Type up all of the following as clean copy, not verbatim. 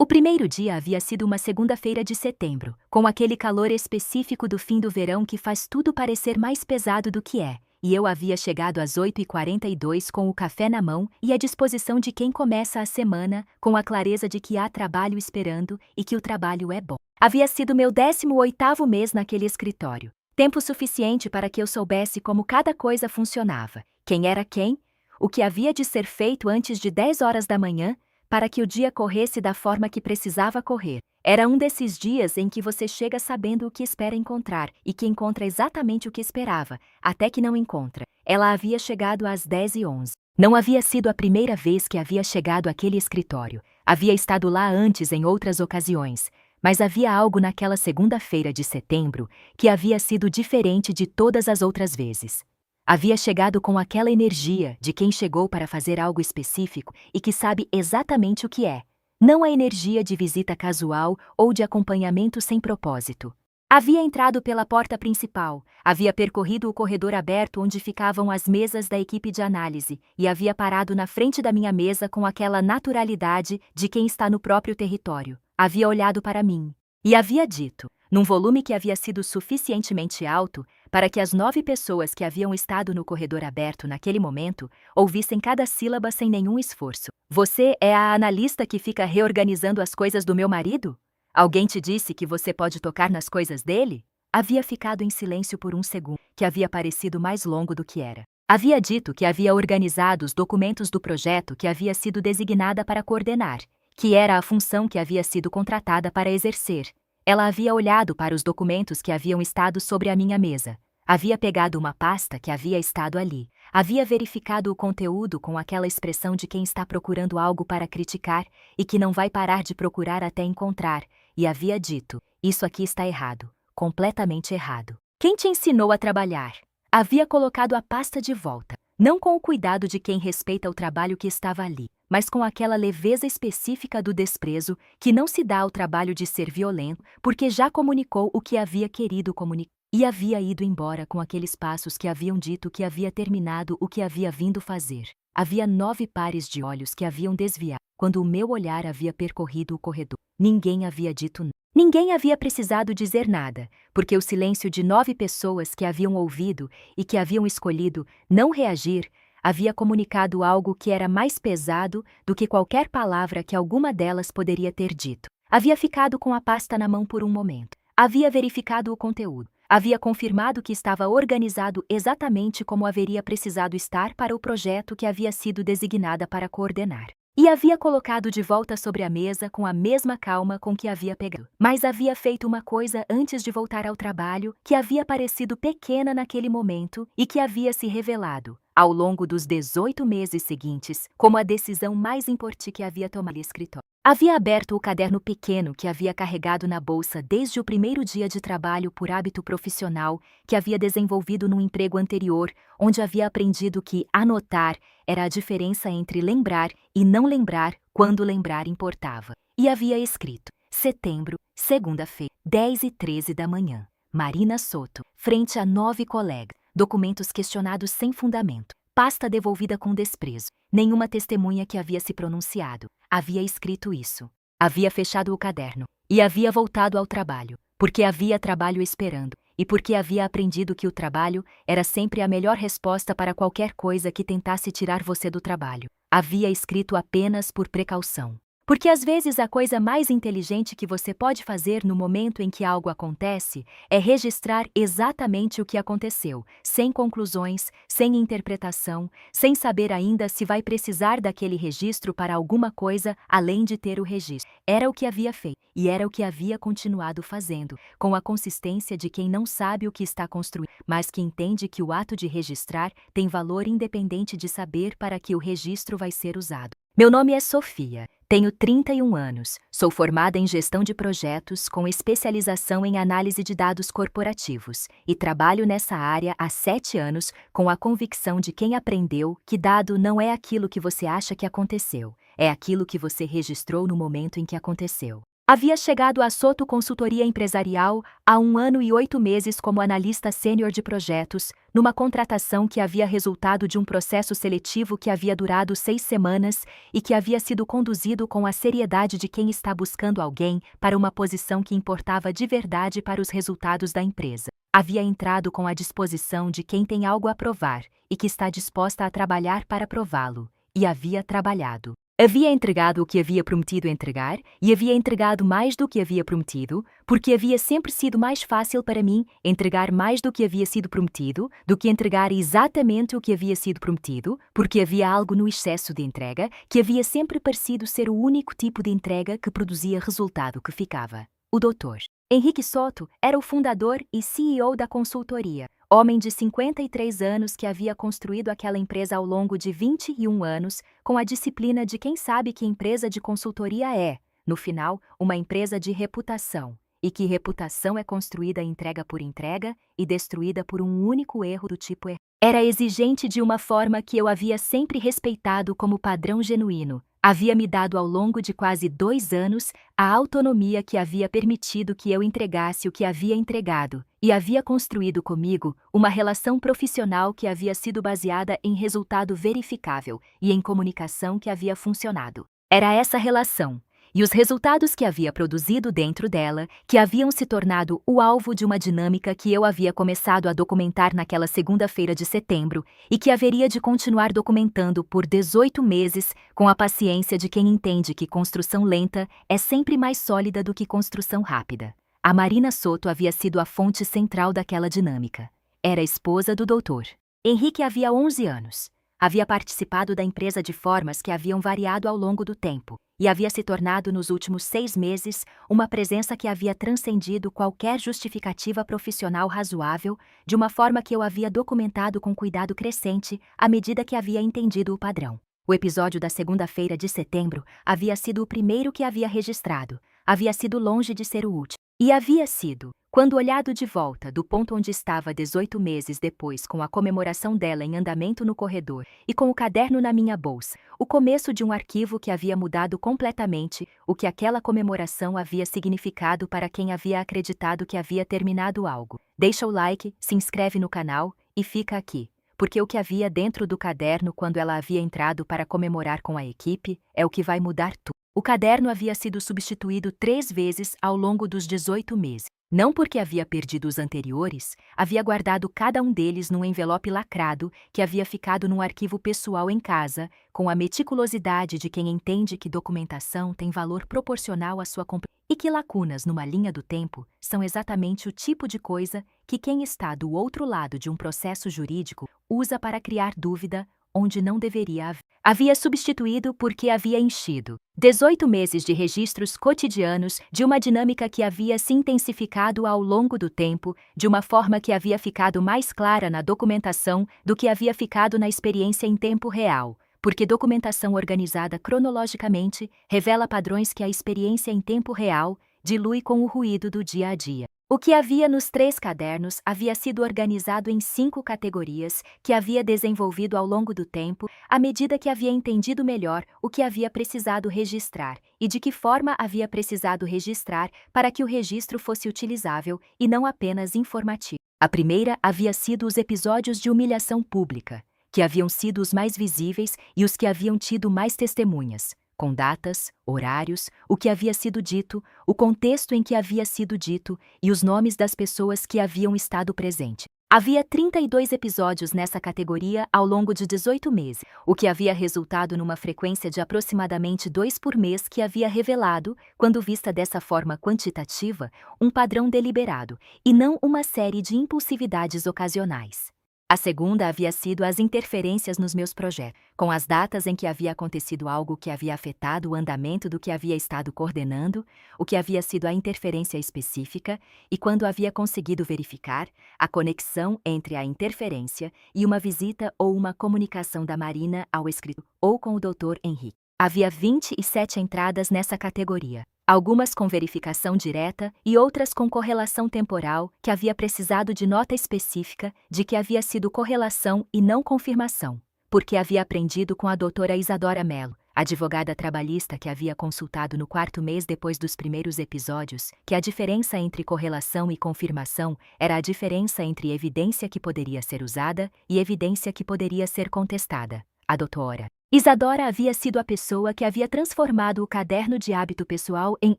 O primeiro dia havia sido uma segunda-feira de setembro, com aquele calor específico do fim do verão que faz tudo parecer mais pesado do que é, e eu havia chegado às 8h42 com o café na mão e à disposição de quem começa a semana, com a clareza de que há trabalho esperando e que o trabalho é bom. Havia sido meu 18º mês naquele escritório. Tempo suficiente para que eu soubesse como cada coisa funcionava, quem era quem, o que havia de ser feito antes de 10 horas da manhã, para que o dia corresse da forma que precisava correr. Era um desses dias em que você chega sabendo o que espera encontrar e que encontra exatamente o que esperava, até que não encontra. Ela havia chegado às 10h11. Não havia sido a primeira vez que havia chegado àquele escritório. Havia estado lá antes em outras ocasiões, mas havia algo naquela segunda-feira de setembro que havia sido diferente de todas as outras vezes. Havia chegado com aquela energia de quem chegou para fazer algo específico e que sabe exatamente o que é. Não a energia de visita casual ou de acompanhamento sem propósito. Havia entrado pela porta principal, havia percorrido o corredor aberto onde ficavam as mesas da equipe de análise e havia parado na frente da minha mesa com aquela naturalidade de quem está no próprio território. Havia olhado para mim e havia dito, num volume que havia sido suficientemente alto para que as 9 pessoas que haviam estado no corredor aberto naquele momento ouvissem cada sílaba sem nenhum esforço. Você é a analista que fica reorganizando as coisas do meu marido? Alguém te disse que você pode tocar nas coisas dele? Havia ficado em silêncio por um segundo, que havia parecido mais longo do que era. Havia dito que havia organizado os documentos do projeto que havia sido designada para coordenar, que era a função que havia sido contratada para exercer. Ela havia olhado para os documentos que haviam estado sobre a minha mesa. Havia pegado uma pasta que havia estado ali. Havia verificado o conteúdo com aquela expressão de quem está procurando algo para criticar e que não vai parar de procurar até encontrar. E havia dito, isso aqui está errado, completamente errado. Quem te ensinou a trabalhar? Havia colocado a pasta de volta, não com o cuidado de quem respeita o trabalho que estava ali, mas com aquela leveza específica do desprezo que não se dá ao trabalho de ser violento, porque já comunicou o que havia querido comunicar. E havia ido embora com aqueles passos que haviam dito que havia terminado o que havia vindo fazer. Havia 9 pares de olhos que haviam desviado quando o meu olhar havia percorrido o corredor. Ninguém havia dito nada. Ninguém havia precisado dizer nada, porque o silêncio de 9 pessoas que haviam ouvido e que haviam escolhido não reagir havia comunicado algo que era mais pesado do que qualquer palavra que alguma delas poderia ter dito. Havia ficado com a pasta na mão por um momento. Havia verificado o conteúdo. Havia confirmado que estava organizado exatamente como haveria precisado estar para o projeto que havia sido designada para coordenar. E havia colocado de volta sobre a mesa com a mesma calma com que havia pegado. Mas havia feito uma coisa antes de voltar ao trabalho que havia parecido pequena naquele momento e que havia se revelado, ao longo dos 18 meses seguintes, como a decisão mais importante que havia tomado no escritório. Havia aberto o caderno pequeno que havia carregado na bolsa desde o primeiro dia de trabalho por hábito profissional que havia desenvolvido no emprego anterior, onde havia aprendido que anotar era a diferença entre lembrar e não lembrar quando lembrar importava. E havia escrito, setembro, segunda-feira, 10h13 da manhã. Marina Soto, frente a 9 colegas. Documentos questionados sem fundamento. Pasta devolvida com desprezo. Nenhuma testemunha que havia se pronunciado. Havia escrito isso. Havia fechado o caderno. E havia voltado ao trabalho. Porque havia trabalho esperando. E porque havia aprendido que o trabalho era sempre a melhor resposta para qualquer coisa que tentasse tirar você do trabalho. Havia escrito apenas por precaução. Porque às vezes a coisa mais inteligente que você pode fazer no momento em que algo acontece é registrar exatamente o que aconteceu, sem conclusões, sem interpretação, sem saber ainda se vai precisar daquele registro para alguma coisa além de ter o registro. Era o que havia feito, e era o que havia continuado fazendo, com a consistência de quem não sabe o que está construindo, mas que entende que o ato de registrar tem valor independente de saber para que o registro vai ser usado. Meu nome é Sofia. Tenho 31 anos, sou formada em gestão de projetos com especialização em análise de dados corporativos e trabalho nessa área há 7 anos com a convicção de quem aprendeu que dado não é aquilo que você acha que aconteceu, é aquilo que você registrou no momento em que aconteceu. Havia chegado à Soto Consultoria Empresarial há 1 ano e 8 meses como analista sênior de projetos, numa contratação que havia resultado de um processo seletivo que havia durado 6 semanas e que havia sido conduzido com a seriedade de quem está buscando alguém para uma posição que importava de verdade para os resultados da empresa. Havia entrado com a disposição de quem tem algo a provar e que está disposta a trabalhar para prová-lo, e havia trabalhado. Havia entregado o que havia prometido entregar, e havia entregado mais do que havia prometido, porque havia sempre sido mais fácil para mim entregar mais do que havia sido prometido, do que entregar exatamente o que havia sido prometido, porque havia algo no excesso de entrega que havia sempre parecido ser o único tipo de entrega que produzia resultado que ficava. O Dr. Henrique Soto era o fundador e CEO da consultoria, homem de 53 anos que havia construído aquela empresa ao longo de 21 anos, com a disciplina de quem sabe que empresa de consultoria é, no final, uma empresa de reputação, e que reputação é construída entrega por entrega e destruída por um único erro do tipo erro. Era exigente de uma forma que eu havia sempre respeitado como padrão genuíno. Havia me dado ao longo de quase 2 anos a autonomia que havia permitido que eu entregasse o que havia entregado, e havia construído comigo uma relação profissional que havia sido baseada em resultado verificável e em comunicação que havia funcionado. Era essa relação, e os resultados que havia produzido dentro dela, que haviam se tornado o alvo de uma dinâmica que eu havia começado a documentar naquela segunda-feira de setembro e que haveria de continuar documentando por 18 meses com a paciência de quem entende que construção lenta é sempre mais sólida do que construção rápida. A Marina Soto havia sido a fonte central daquela dinâmica. Era esposa do doutor. Henrique havia 11 anos. Havia participado da empresa de formas que haviam variado ao longo do tempo, e havia se tornado nos últimos 6 meses uma presença que havia transcendido qualquer justificativa profissional razoável, de uma forma que eu havia documentado com cuidado crescente à medida que havia entendido o padrão. O episódio da segunda-feira de setembro havia sido o primeiro que havia registrado, havia sido longe de ser o último. E havia sido, quando olhado de volta do ponto onde estava 18 meses depois com a comemoração dela em andamento no corredor e com o caderno na minha bolsa, o começo de um arquivo que havia mudado completamente o que aquela comemoração havia significado para quem havia acreditado que havia terminado algo. Deixa o like, se inscreve no canal e fica aqui, porque o que havia dentro do caderno quando ela havia entrado para comemorar com a equipe é o que vai mudar tudo. O caderno havia sido substituído 3 vezes ao longo dos 18 meses. Não porque havia perdido os anteriores, havia guardado cada um deles num envelope lacrado que havia ficado num arquivo pessoal em casa, com a meticulosidade de quem entende que documentação tem valor proporcional à sua e que lacunas numa linha do tempo são exatamente o tipo de coisa que quem está do outro lado de um processo jurídico usa para criar dúvida onde não deveria haver. Havia substituído porque havia enchido 18 meses de registros cotidianos de uma dinâmica que havia se intensificado ao longo do tempo, de uma forma que havia ficado mais clara na documentação do que havia ficado na experiência em tempo real, porque documentação organizada cronologicamente revela padrões que a experiência em tempo real dilui com o ruído do dia a dia. O que havia nos 3 cadernos havia sido organizado em 5 categorias que havia desenvolvido ao longo do tempo, à medida que havia entendido melhor o que havia precisado registrar e de que forma havia precisado registrar para que o registro fosse utilizável e não apenas informativo. A primeira havia sido os episódios de humilhação pública, que haviam sido os mais visíveis e os que haviam tido mais testemunhas, com datas, horários, o que havia sido dito, o contexto em que havia sido dito e os nomes das pessoas que haviam estado presentes. Havia 32 episódios nessa categoria ao longo de 18 meses, o que havia resultado numa frequência de aproximadamente 2 por mês que havia revelado, quando vista dessa forma quantitativa, um padrão deliberado, e não uma série de impulsividades ocasionais. A segunda havia sido as interferências nos meus projetos, com as datas em que havia acontecido algo que havia afetado o andamento do que havia estado coordenando, o que havia sido a interferência específica, e quando havia conseguido verificar a conexão entre a interferência e uma visita ou uma comunicação da Marina ao escritório ou com o Dr. Henrique. Havia 27 entradas nessa categoria. Algumas com verificação direta e outras com correlação temporal, que havia precisado de nota específica de que havia sido correlação e não confirmação, porque havia aprendido com a doutora Isadora Mello, advogada trabalhista que havia consultado no quarto mês depois dos primeiros episódios, que a diferença entre correlação e confirmação era a diferença entre evidência que poderia ser usada e evidência que poderia ser contestada. A doutora Isadora havia sido a pessoa que havia transformado o caderno de hábito pessoal em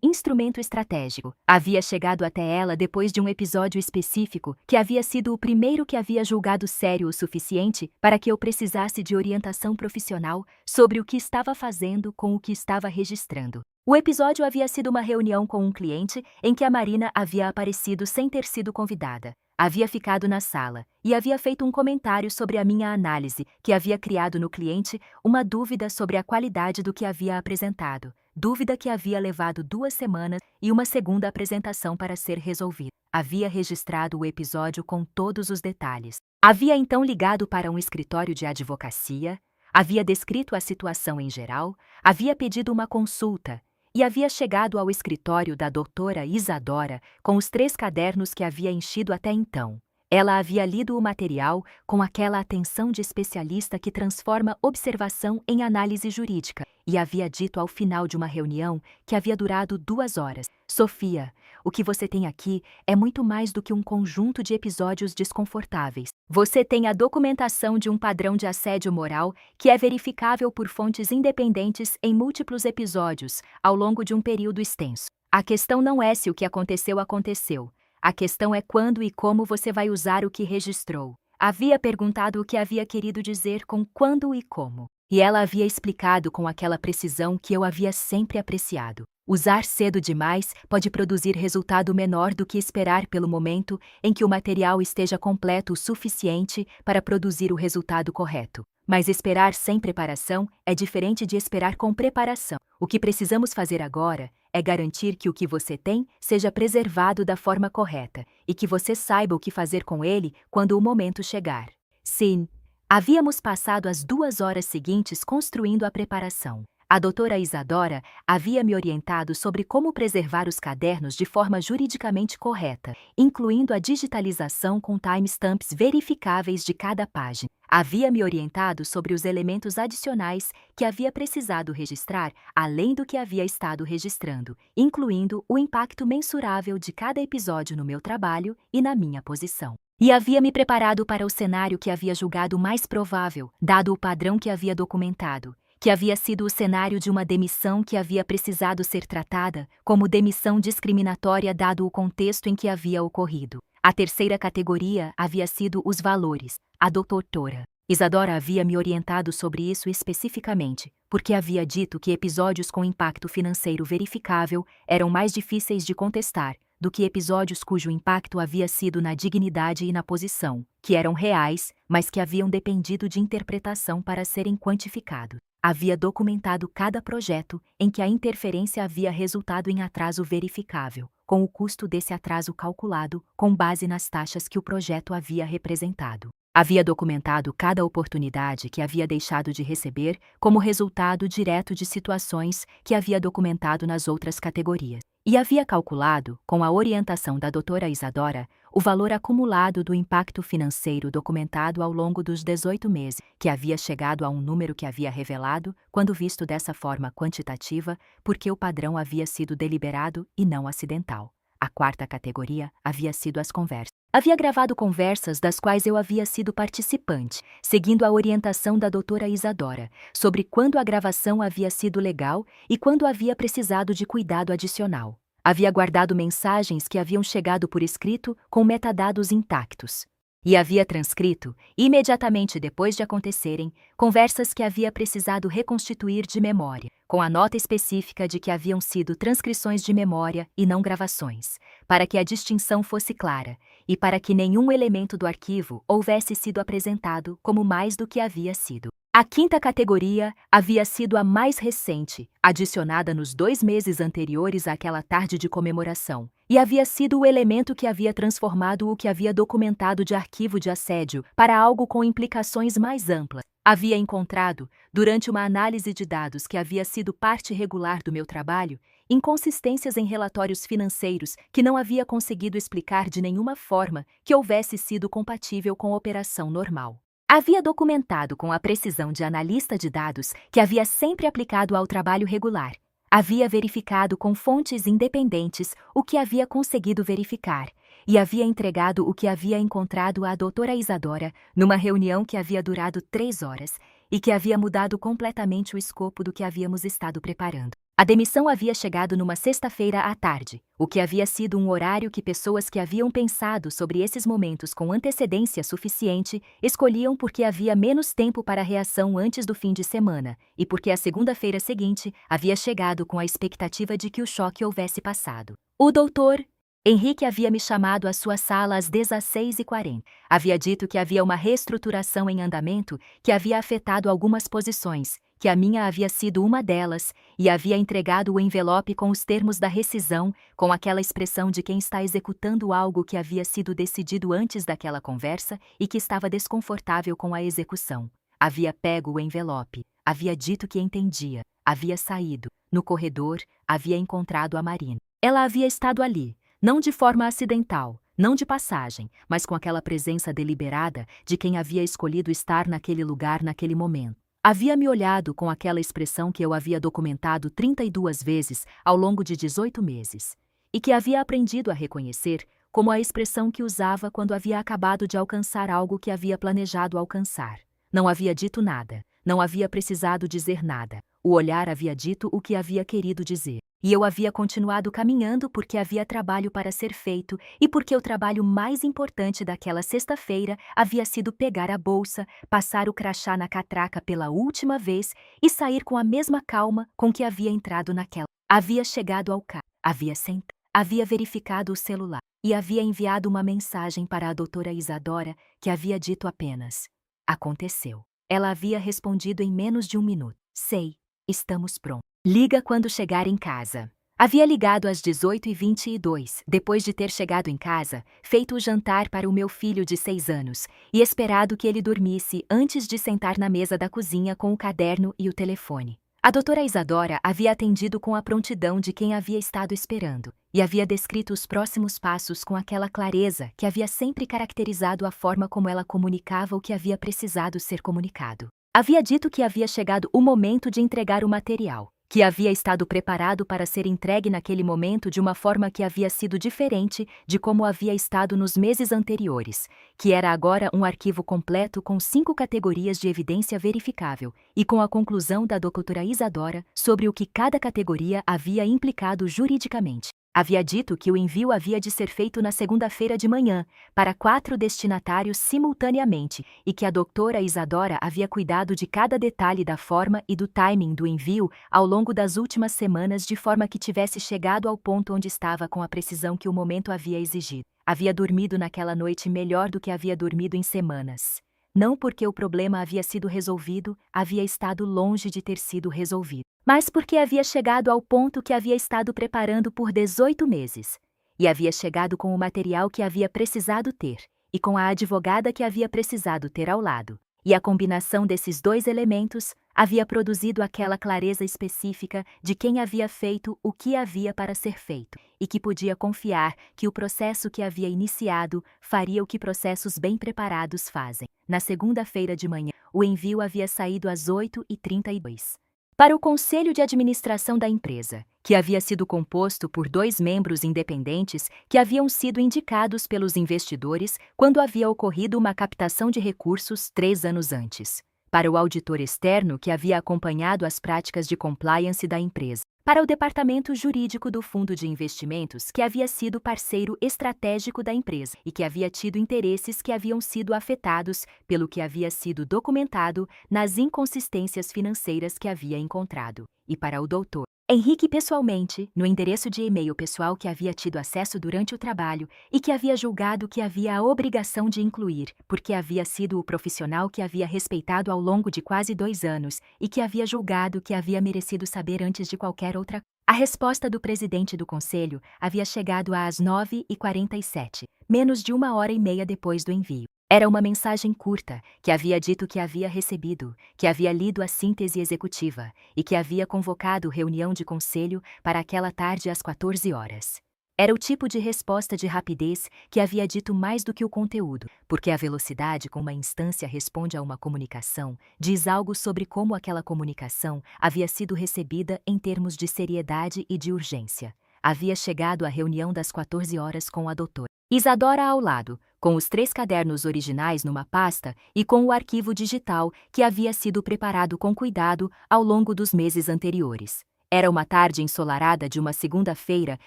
instrumento estratégico. Havia chegado até ela depois de um episódio específico que havia sido o primeiro que havia julgado sério o suficiente para que eu precisasse de orientação profissional sobre o que estava fazendo com o que estava registrando. O episódio havia sido uma reunião com um cliente em que a Marina havia aparecido sem ter sido convidada. Havia ficado na sala e havia feito um comentário sobre a minha análise, que havia criado no cliente uma dúvida sobre a qualidade do que havia apresentado, dúvida que havia levado 2 semanas e uma segunda apresentação para ser resolvida. Havia registrado o episódio com todos os detalhes. Havia então ligado para um escritório de advocacia, havia descrito a situação em geral, havia pedido uma consulta e havia chegado ao escritório da doutora Isadora com os 3 cadernos que havia enchido até então. Ela havia lido o material com aquela atenção de especialista que transforma observação em análise jurídica e havia dito ao final de uma reunião que havia durado 2 horas: Sofia, o que você tem aqui é muito mais do que um conjunto de episódios desconfortáveis. Você tem a documentação de um padrão de assédio moral que é verificável por fontes independentes em múltiplos episódios ao longo de um período extenso. A questão não é se o que aconteceu aconteceu. A questão é quando e como você vai usar o que registrou. Havia perguntado o que havia querido dizer com quando e como. E ela havia explicado com aquela precisão que eu havia sempre apreciado. Usar cedo demais pode produzir resultado menor do que esperar pelo momento em que o material esteja completo o suficiente para produzir o resultado correto. Mas esperar sem preparação é diferente de esperar com preparação. O que precisamos fazer agora é garantir que o que você tem seja preservado da forma correta e que você saiba o que fazer com ele quando o momento chegar. Sim, havíamos passado as 2 horas seguintes construindo a preparação. A doutora Isadora havia me orientado sobre como preservar os cadernos de forma juridicamente correta, incluindo a digitalização com timestamps verificáveis de cada página. Havia me orientado sobre os elementos adicionais que havia precisado registrar além do que havia estado registrando, incluindo o impacto mensurável de cada episódio no meu trabalho e na minha posição. E havia me preparado para o cenário que havia julgado mais provável, dado o padrão que havia documentado, que havia sido o cenário de uma demissão que havia precisado ser tratada como demissão discriminatória dado o contexto em que havia ocorrido. A terceira categoria havia sido os valores. A doutora Isadora havia me orientado sobre isso especificamente, porque havia dito que episódios com impacto financeiro verificável eram mais difíceis de contestar do que episódios cujo impacto havia sido na dignidade e na posição, que eram reais, mas que haviam dependido de interpretação para serem quantificados. Havia documentado cada projeto em que a interferência havia resultado em atraso verificável, com o custo desse atraso calculado com base nas taxas que o projeto havia representado. Havia documentado cada oportunidade que havia deixado de receber como resultado direto de situações que havia documentado nas outras categorias. E havia calculado, com a orientação da doutora Isadora, o valor acumulado do impacto financeiro documentado ao longo dos 18 meses, que havia chegado a um número que havia revelado, quando visto dessa forma quantitativa, porque o padrão havia sido deliberado e não acidental. A quarta categoria havia sido as conversas. Havia gravado conversas das quais eu havia sido participante, seguindo a orientação da doutora Isadora, sobre quando a gravação havia sido legal e quando havia precisado de cuidado adicional. Havia guardado mensagens que haviam chegado por escrito com metadados intactos. E havia transcrito, imediatamente depois de acontecerem, conversas que havia precisado reconstituir de memória, com a nota específica de que haviam sido transcrições de memória e não gravações, para que a distinção fosse clara e para que nenhum elemento do arquivo houvesse sido apresentado como mais do que havia sido. A quinta categoria havia sido a mais recente, adicionada nos 2 meses anteriores àquela tarde de comemoração, e havia sido o elemento que havia transformado o que havia documentado de arquivo de assédio para algo com implicações mais amplas. Havia encontrado, durante uma análise de dados que havia sido parte regular do meu trabalho, inconsistências em relatórios financeiros que não havia conseguido explicar de nenhuma forma que houvesse sido compatível com a operação normal. Havia documentado com a precisão de analista de dados que havia sempre aplicado ao trabalho regular. Havia verificado com fontes independentes o que havia conseguido verificar e havia entregado o que havia encontrado à doutora Isadora numa reunião que havia durado 3 horas e que havia mudado completamente o escopo do que havíamos estado preparando. A demissão havia chegado numa sexta-feira à tarde, o que havia sido um horário que pessoas que haviam pensado sobre esses momentos com antecedência suficiente escolhiam porque havia menos tempo para a reação antes do fim de semana e porque a segunda-feira seguinte havia chegado com a expectativa de que o choque houvesse passado. O doutor Henrique havia me chamado à sua sala às 16h40. Havia dito que havia uma reestruturação em andamento que havia afetado algumas posições, que a minha havia sido uma delas, e havia entregado o envelope com os termos da rescisão, com aquela expressão de quem está executando algo que havia sido decidido antes daquela conversa e que estava desconfortável com a execução. Havia pego o envelope, havia dito que entendia, havia saído. No corredor, havia encontrado a Marina. Ela havia estado ali, não de forma acidental, não de passagem, mas com aquela presença deliberada de quem havia escolhido estar naquele lugar naquele momento. Havia me olhado com aquela expressão que eu havia documentado 32 vezes ao longo de 18 meses, e que havia aprendido a reconhecer como a expressão que usava quando havia acabado de alcançar algo que havia planejado alcançar. Não havia dito nada, não havia precisado dizer nada. O olhar havia dito o que havia querido dizer. E eu havia continuado caminhando porque havia trabalho para ser feito e porque o trabalho mais importante daquela sexta-feira havia sido pegar a bolsa, passar o crachá na catraca pela última vez e sair com a mesma calma com que havia entrado naquela. Havia chegado ao carro, havia sentado, havia verificado o celular e havia enviado uma mensagem para a doutora Isadora que havia dito apenas: aconteceu. Ela havia respondido em menos de 1 minuto: sei, estamos prontos. Liga quando chegar em casa. Havia ligado às 18h22, depois de ter chegado em casa, feito o jantar para o meu filho de 6 anos e esperado que ele dormisse antes de sentar na mesa da cozinha com o caderno e o telefone. A doutora Isadora havia atendido com a prontidão de quem havia estado esperando e havia descrito os próximos passos com aquela clareza que havia sempre caracterizado a forma como ela comunicava o que havia precisado ser comunicado. Havia dito que havia chegado o momento de entregar o material, que havia estado preparado para ser entregue naquele momento de uma forma que havia sido diferente de como havia estado nos meses anteriores, que era agora um arquivo completo com 5 categorias de evidência verificável e com a conclusão da doutora Isadora sobre o que cada categoria havia implicado juridicamente. Havia dito que o envio havia de ser feito na segunda-feira de manhã, para 4 destinatários simultaneamente, e que a doutora Isadora havia cuidado de cada detalhe da forma e do timing do envio ao longo das últimas semanas de forma que tivesse chegado ao ponto onde estava com a precisão que o momento havia exigido. Havia dormido naquela noite melhor do que havia dormido em semanas. Não porque o problema havia sido resolvido, havia estado longe de ter sido resolvido, mas porque havia chegado ao ponto que havia estado preparando por 18 meses. E havia chegado com o material que havia precisado ter, e com a advogada que havia precisado ter ao lado. E a combinação desses 2 elementos havia produzido aquela clareza específica de quem havia feito o que havia para ser feito, e que podia confiar que o processo que havia iniciado faria o que processos bem preparados fazem. Na segunda-feira de manhã, o envio havia saído às 8h32. Para o Conselho de Administração da empresa, que havia sido composto por 2 membros independentes que haviam sido indicados pelos investidores quando havia ocorrido uma captação de recursos 3 anos antes. Para o auditor externo que havia acompanhado as práticas de compliance da empresa. Para o departamento jurídico do fundo de investimentos que havia sido parceiro estratégico da empresa e que havia tido interesses que haviam sido afetados pelo que havia sido documentado nas inconsistências financeiras que havia encontrado. E para o doutor Henrique pessoalmente, no endereço de e-mail pessoal que havia tido acesso durante o trabalho e que havia julgado que havia a obrigação de incluir, porque havia sido o profissional que havia respeitado ao longo de quase 2 anos e que havia julgado que havia merecido saber antes de qualquer outra. A resposta do presidente do conselho havia chegado às 9h47, menos de 1h30 depois do envio. Era uma mensagem curta, que havia dito que havia recebido, que havia lido a síntese executiva e que havia convocado reunião de conselho para aquela tarde às 14 horas. Era o tipo de resposta de rapidez que havia dito mais do que o conteúdo, porque a velocidade com uma instância responde a uma comunicação diz algo sobre como aquela comunicação havia sido recebida em termos de seriedade e de urgência. Havia chegado à reunião das 14 horas com a doutora Isadora ao lado, com os 3 cadernos originais numa pasta e com o arquivo digital que havia sido preparado com cuidado ao longo dos meses anteriores. Era uma tarde ensolarada de uma segunda-feira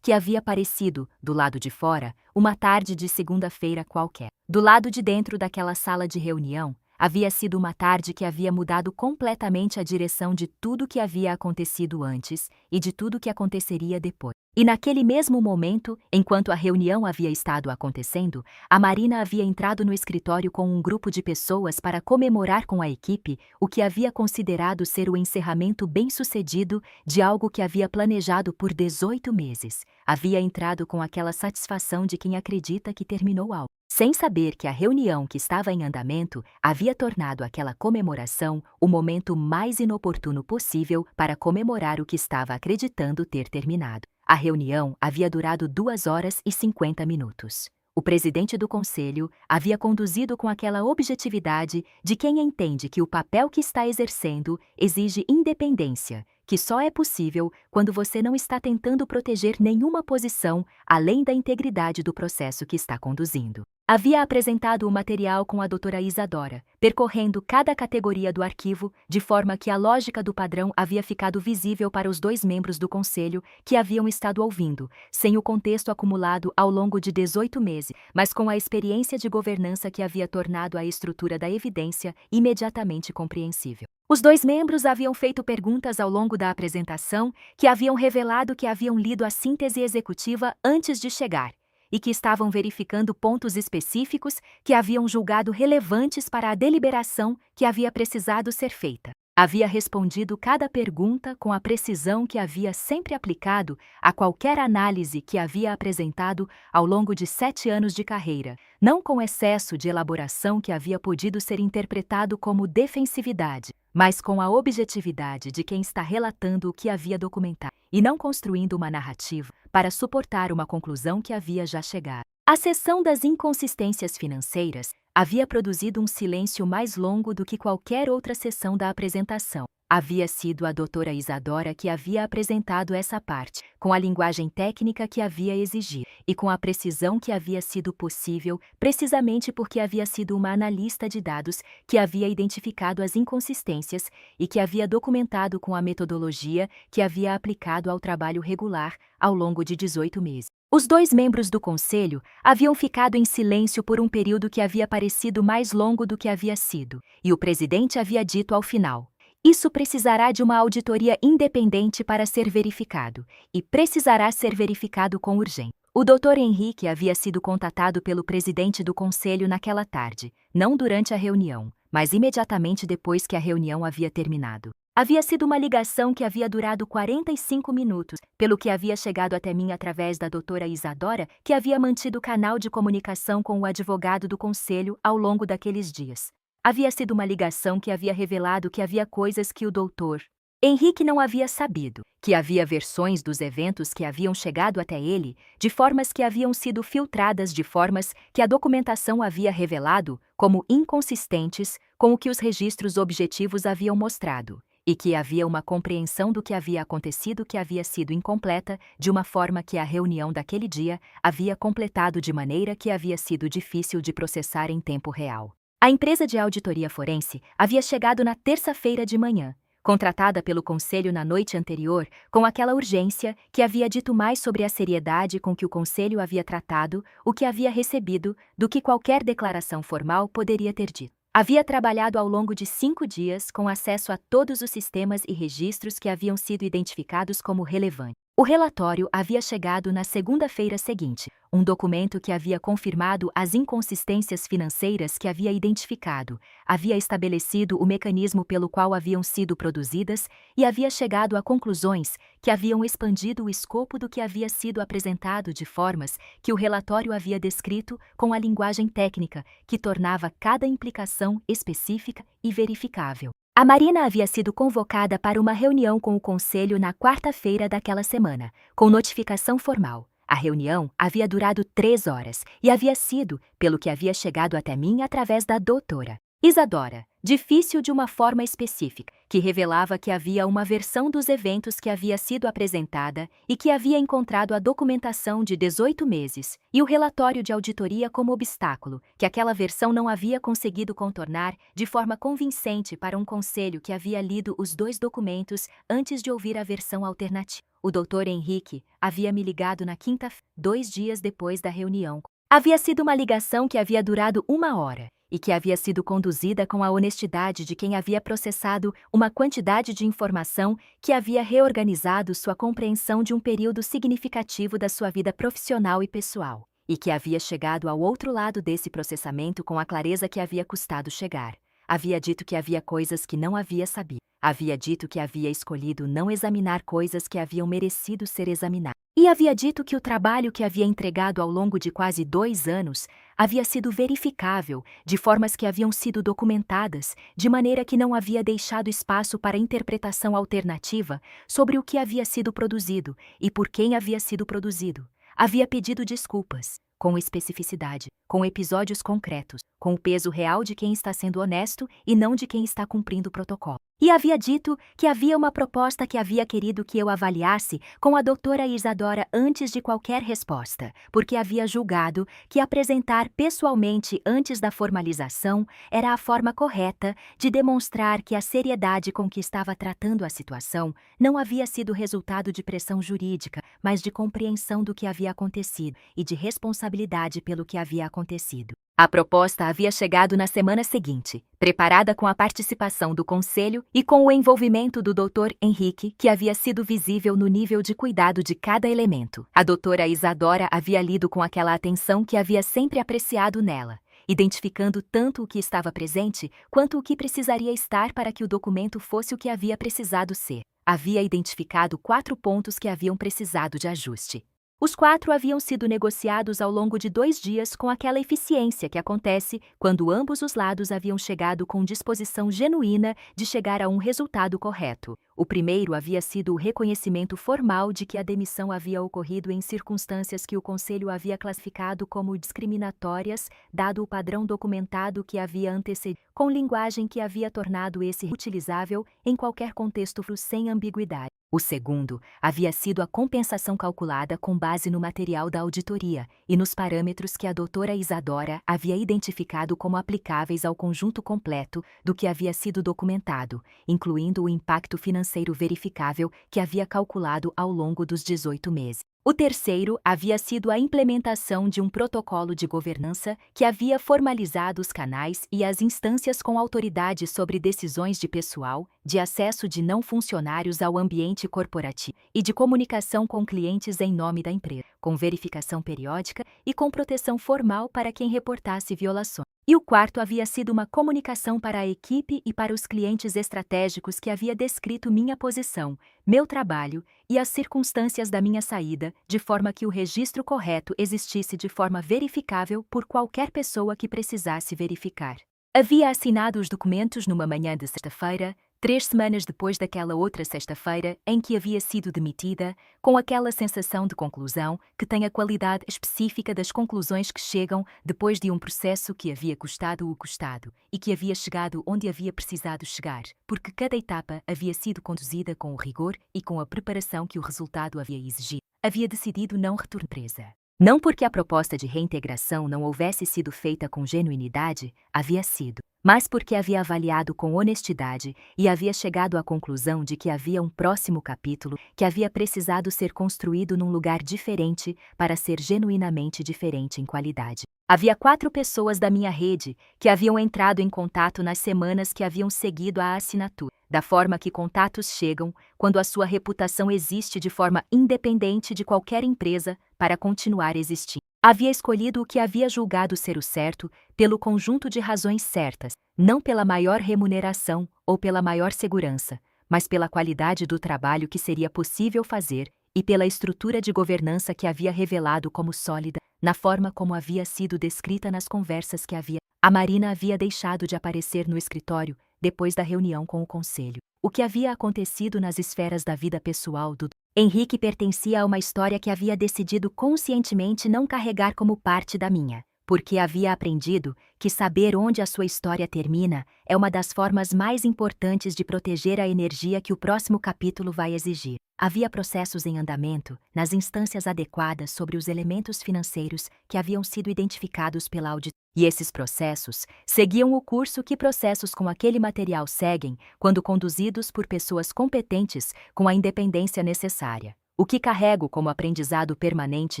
que havia parecido, do lado de fora, uma tarde de segunda-feira qualquer. Do lado de dentro daquela sala de reunião, havia sido uma tarde que havia mudado completamente a direção de tudo que havia acontecido antes e de tudo que aconteceria depois. E naquele mesmo momento, enquanto a reunião havia estado acontecendo, a Marina havia entrado no escritório com um grupo de pessoas para comemorar com a equipe o que havia considerado ser o encerramento bem-sucedido de algo que havia planejado por 18 meses. Havia entrado com aquela satisfação de quem acredita que terminou algo, sem saber que a reunião que estava em andamento havia tornado aquela comemoração o momento mais inoportuno possível para comemorar o que estava acreditando ter terminado. A reunião havia durado 2 horas e 50 minutos. O presidente do conselho havia conduzido com aquela objetividade de quem entende que o papel que está exercendo exige independência, que só é possível quando você não está tentando proteger nenhuma posição além da integridade do processo que está conduzindo. Havia apresentado o material com a doutora Isadora, percorrendo cada categoria do arquivo, de forma que a lógica do padrão havia ficado visível para os 2 membros do conselho que haviam estado ouvindo, sem o contexto acumulado ao longo de 18 meses, mas com a experiência de governança que havia tornado a estrutura da evidência imediatamente compreensível. Os 2 membros haviam feito perguntas ao longo da apresentação que haviam revelado que haviam lido a síntese executiva antes de chegar, e que estavam verificando pontos específicos que haviam julgado relevantes para a deliberação que havia precisado ser feita. Havia respondido cada pergunta com a precisão que havia sempre aplicado a qualquer análise que havia apresentado ao longo de 7 anos de carreira, não com excesso de elaboração que havia podido ser interpretado como defensividade, mas com a objetividade de quem está relatando o que havia documentado, e não construindo uma narrativa para suportar uma conclusão que havia já chegado. A sessão das inconsistências financeiras havia produzido um silêncio mais longo do que qualquer outra sessão da apresentação. Havia sido a doutora Isadora que havia apresentado essa parte, com a linguagem técnica que havia exigido, e com a precisão que havia sido possível, precisamente porque havia sido uma analista de dados que havia identificado as inconsistências e que havia documentado com a metodologia que havia aplicado ao trabalho regular ao longo de 18 meses. Os 2 membros do conselho haviam ficado em silêncio por um período que havia parecido mais longo do que havia sido, e o presidente havia dito ao final: "Isso precisará de uma auditoria independente para ser verificado, e precisará ser verificado com urgência." O Dr. Henrique havia sido contatado pelo presidente do conselho naquela tarde, não durante a reunião, mas imediatamente depois que a reunião havia terminado. Havia sido uma ligação que havia durado 45 minutos, pelo que havia chegado até mim através da doutora Isadora, que havia mantido canal de comunicação com o advogado do conselho ao longo daqueles dias. Havia sido uma ligação que havia revelado que havia coisas que o doutor Henrique não havia sabido, que havia versões dos eventos que haviam chegado até ele, de formas que haviam sido filtradas de formas que a documentação havia revelado como inconsistentes com o que os registros objetivos haviam mostrado, e que havia uma compreensão do que havia acontecido que havia sido incompleta, de uma forma que a reunião daquele dia havia completado de maneira que havia sido difícil de processar em tempo real. A empresa de auditoria forense havia chegado na terça-feira de manhã, contratada pelo conselho na noite anterior, com aquela urgência que havia dito mais sobre a seriedade com que o conselho havia tratado o que havia recebido do que qualquer declaração formal poderia ter dito. Havia trabalhado ao longo de 5 dias com acesso a todos os sistemas e registros que haviam sido identificados como relevantes. O relatório havia chegado na segunda-feira seguinte, um documento que havia confirmado as inconsistências financeiras que havia identificado, havia estabelecido o mecanismo pelo qual haviam sido produzidas e havia chegado a conclusões que haviam expandido o escopo do que havia sido apresentado de formas que o relatório havia descrito com a linguagem técnica, que tornava cada implicação específica e verificável. A Marina havia sido convocada para uma reunião com o conselho na quarta-feira daquela semana, com notificação formal. A reunião havia durado 3 horas e havia sido, pelo que havia chegado até mim através da doutora Isadora, difícil de uma forma específica, que revelava que havia uma versão dos eventos que havia sido apresentada e que havia encontrado a documentação de 18 meses e o relatório de auditoria como obstáculo, que aquela versão não havia conseguido contornar de forma convincente para um conselho que havia lido os 2 documentos antes de ouvir a versão alternativa. O Dr. Henrique havia me ligado na quinta-feira, 2 dias depois da reunião. Havia sido uma ligação que havia durado 1 hora e que havia sido conduzida com a honestidade de quem havia processado uma quantidade de informação que havia reorganizado sua compreensão de um período significativo da sua vida profissional e pessoal, e que havia chegado ao outro lado desse processamento com a clareza que havia custado chegar. Havia dito que havia coisas que não havia sabido. Havia dito que havia escolhido não examinar coisas que haviam merecido ser examinadas. E havia dito que o trabalho que havia entregado ao longo de quase 2 anos havia sido verificável, de formas que haviam sido documentadas, de maneira que não havia deixado espaço para interpretação alternativa sobre o que havia sido produzido e por quem havia sido produzido. Havia pedido desculpas, com especificidade, com episódios concretos, com o peso real de quem está sendo honesto e não de quem está cumprindo o protocolo. E havia dito que havia uma proposta que havia querido que eu avaliasse com a doutora Isadora antes de qualquer resposta, porque havia julgado que apresentar pessoalmente antes da formalização era a forma correta de demonstrar que a seriedade com que estava tratando a situação não havia sido resultado de pressão jurídica, mas de compreensão do que havia acontecido e de responsabilidade pelo que havia acontecido. A proposta havia chegado na semana seguinte, preparada com a participação do conselho e com o envolvimento do Dr. Henrique, que havia sido visível no nível de cuidado de cada elemento. A doutora Isadora havia lido com aquela atenção que havia sempre apreciado nela, identificando tanto o que estava presente quanto o que precisaria estar para que o documento fosse o que havia precisado ser. Havia identificado 4 pontos que haviam precisado de ajuste. Os 4 haviam sido negociados ao longo de 2 dias com aquela eficiência que acontece quando ambos os lados haviam chegado com disposição genuína de chegar a um resultado correto. O primeiro havia sido o reconhecimento formal de que a demissão havia ocorrido em circunstâncias que o Conselho havia classificado como discriminatórias, dado o padrão documentado que havia antecedido, com linguagem que havia tornado esse utilizável em qualquer contexto sem ambiguidade. O segundo havia sido a compensação calculada com base no material da auditoria e nos parâmetros que a doutora Isadora havia identificado como aplicáveis ao conjunto completo do que havia sido documentado, incluindo o impacto financeiro verificável que havia calculado ao longo dos 18 meses. O terceiro havia sido a implementação de um protocolo de governança que havia formalizado os canais e as instâncias com autoridade sobre decisões de pessoal, de acesso de não funcionários ao ambiente corporativo e de comunicação com clientes em nome da empresa, com verificação periódica e com proteção formal para quem reportasse violações. E o quarto havia sido uma comunicação para a equipe e para os clientes estratégicos que havia descrito minha posição, meu trabalho e as circunstâncias da minha saída, de forma que o registro correto existisse de forma verificável por qualquer pessoa que precisasse verificar. Havia assinado os documentos numa manhã de sexta-feira, 3 semanas depois daquela outra sexta-feira em que havia sido demitida, com aquela sensação de conclusão que tem a qualidade específica das conclusões que chegam depois de um processo que havia custado o custado e que havia chegado onde havia precisado chegar, porque cada etapa havia sido conduzida com o rigor e com a preparação que o resultado havia exigido. Havia decidido não retornar presa. Não porque a proposta de reintegração não houvesse sido feita com genuinidade, havia sido, mas porque havia avaliado com honestidade e havia chegado à conclusão de que havia um próximo capítulo que havia precisado ser construído num lugar diferente para ser genuinamente diferente em qualidade. Havia 4 pessoas da minha rede que haviam entrado em contato nas semanas que haviam seguido a assinatura, da forma que contatos chegam quando a sua reputação existe de forma independente de qualquer empresa para continuar existindo. Havia escolhido o que havia julgado ser o certo pelo conjunto de razões certas, não pela maior remuneração ou pela maior segurança, mas pela qualidade do trabalho que seria possível fazer e pela estrutura de governança que havia revelado como sólida, na forma como havia sido descrita nas conversas que havia. A Marina havia deixado de aparecer no escritório depois da reunião com o conselho. O que havia acontecido nas esferas da vida pessoal do Henrique pertencia a uma história que havia decidido conscientemente não carregar como parte da minha, porque havia aprendido que saber onde a sua história termina é uma das formas mais importantes de proteger a energia que o próximo capítulo vai exigir. Havia processos em andamento, nas instâncias adequadas sobre os elementos financeiros que haviam sido identificados pela auditoria. E esses processos seguiam o curso que processos com aquele material seguem quando conduzidos por pessoas competentes com a independência necessária. O que carrego como aprendizado permanente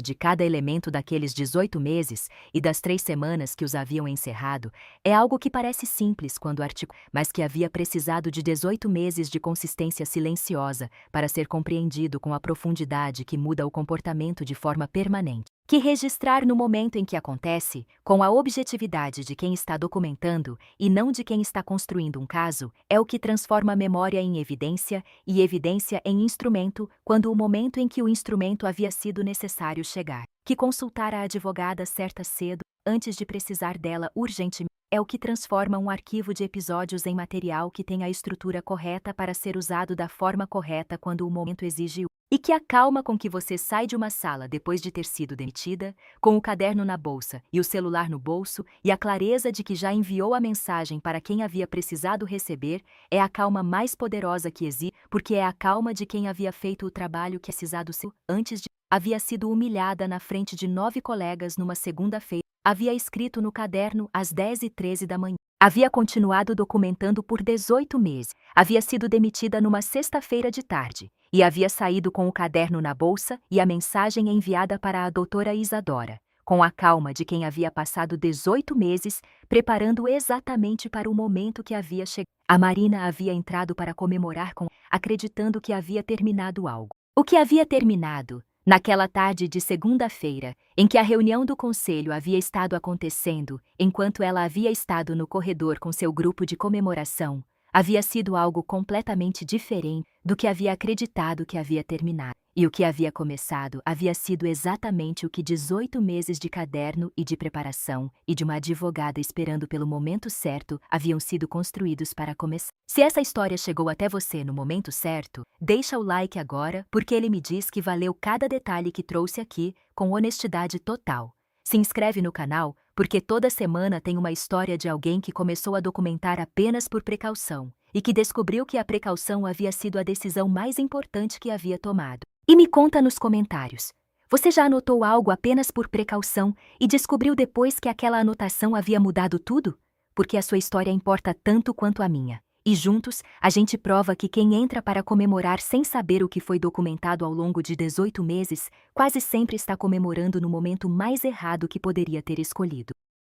de cada elemento daqueles 18 meses e das 3 semanas que os haviam encerrado é algo que parece simples quando articulado, mas que havia precisado de 18 meses de consistência silenciosa para ser compreendido com a profundidade que muda o comportamento de forma permanente. Que registrar no momento em que acontece, com a objetividade de quem está documentando e não de quem está construindo um caso, é o que transforma a memória em evidência e evidência em instrumento quando o momento em que o instrumento havia sido necessário chegar. Que consultar a advogada certa cedo, antes de precisar dela urgentemente, é o que transforma um arquivo de episódios em material que tem a estrutura correta para ser usado da forma correta quando o momento exige. E que a calma com que você sai de uma sala depois de ter sido demitida, com o caderno na bolsa e o celular no bolso, e a clareza de que já enviou a mensagem para quem havia precisado receber, é a calma mais poderosa que existe, porque é a calma de quem havia feito o trabalho que precisado ser antes de. Havia sido humilhada na frente de 9 colegas numa segunda-feira. Havia escrito no caderno às 10h13 da manhã. Havia continuado documentando por 18 meses. Havia sido demitida numa sexta-feira de tarde. E havia saído com o caderno na bolsa e a mensagem enviada para a doutora Isadora, com a calma de quem havia passado 18 meses preparando exatamente para o momento que havia chegado. A Marina havia entrado para comemorar acreditando que havia terminado algo. O que havia terminado, naquela tarde de segunda-feira, em que a reunião do conselho havia estado acontecendo, enquanto ela havia estado no corredor com seu grupo de comemoração, havia sido algo completamente diferente do que havia acreditado que havia terminado. E o que havia começado havia sido exatamente o que 18 meses de caderno e de preparação e de uma advogada esperando pelo momento certo haviam sido construídos para começar. Se essa história chegou até você no momento certo, deixa o like agora, porque ele me diz que valeu cada detalhe que trouxe aqui com honestidade total. Se inscreve no canal, porque toda semana tem uma história de alguém que começou a documentar apenas por precaução e que descobriu que a precaução havia sido a decisão mais importante que havia tomado. E me conta nos comentários. Você já anotou algo apenas por precaução e descobriu depois que aquela anotação havia mudado tudo? Porque a sua história importa tanto quanto a minha. E juntos, a gente prova que quem entra para comemorar sem saber o que foi documentado ao longo de 18 meses, quase sempre está comemorando no momento mais errado que poderia ter escolhido.